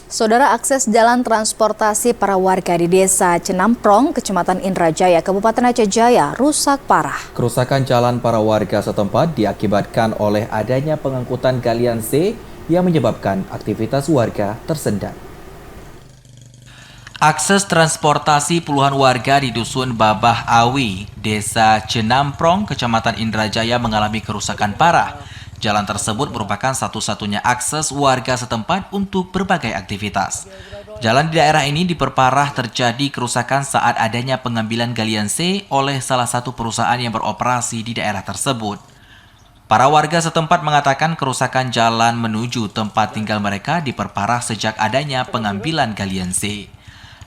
Saudara, akses jalan transportasi para warga di Desa Cenamprong, Kecamatan Indrajaya, Kabupaten Aceh Jaya rusak parah. Kerusakan jalan para warga setempat diakibatkan oleh adanya pengangkutan galian C yang menyebabkan aktivitas warga tersendat. Akses transportasi puluhan warga di Dusun Babah Awi, Desa Cenamprong, Kecamatan Indrajaya mengalami kerusakan parah. Jalan tersebut merupakan satu-satunya akses warga setempat untuk berbagai aktivitas. Jalan di daerah ini diperparah terjadi kerusakan saat adanya pengambilan galian C oleh salah satu perusahaan yang beroperasi di daerah tersebut. Para warga setempat mengatakan kerusakan jalan menuju tempat tinggal mereka diperparah sejak adanya pengambilan galian C.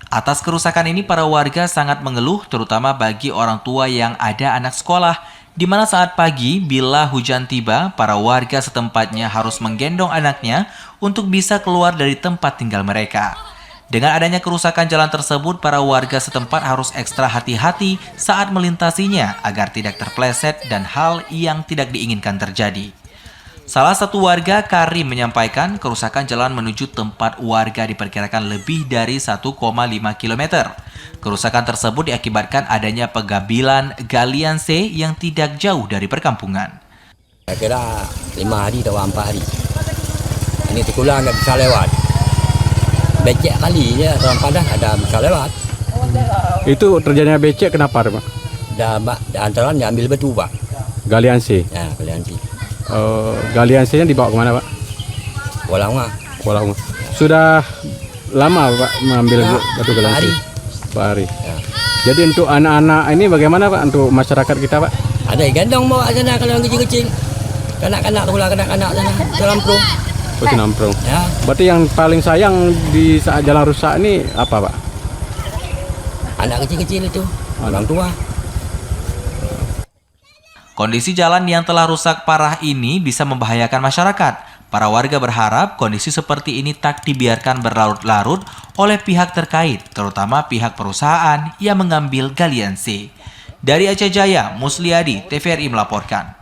Atas kerusakan ini para warga sangat mengeluh, terutama bagi orang tua yang ada anak sekolah, di mana saat pagi bila hujan tiba, para warga setempatnya harus menggendong anaknya untuk bisa keluar dari tempat tinggal mereka. Dengan adanya kerusakan jalan tersebut, para warga setempat harus ekstra hati-hati saat melintasinya agar tidak terpleset dan hal yang tidak diinginkan terjadi. Salah satu warga, Karim, menyampaikan kerusakan jalan menuju tempat warga diperkirakan lebih dari 1,5 km. Kerusakan tersebut diakibatkan adanya pengambilan galian C yang tidak jauh dari perkampungan. Kira 5 hari atau 4 hari. Ini tikulah nggak bisa lewat. Becek kali ya, orang Padang ada bisa lewat. Itu terjadinya becek kenapa, Pak? Antaranya ambil batu, Pak. Galian C. Ya, galian C. Galian C-nya dibawa kemana, Pak? Kuala Lunga. Kuala Lunga. Sudah lama, Pak, mengambil batu galian C? Pak hari. Ya. Jadi untuk anak-anak ini bagaimana, Pak, untuk masyarakat kita, Pak? Ada yang gendong bawa sana kalau yang kecil-kecil. Kanak-kanak pula, kanak-kanak sana. Cenamprong. Oh, Cenamprong. Ya. Berarti yang paling sayang di saat jalan rusak ini apa, Pak? Anak kecil-kecil itu, orang tua. Kondisi jalan yang telah rusak parah ini bisa membahayakan masyarakat. Para warga berharap kondisi seperti ini tak dibiarkan berlarut-larut oleh pihak terkait, terutama pihak perusahaan yang mengambil galian C. Dari Aceh Jaya, Musliadi, TVRI melaporkan.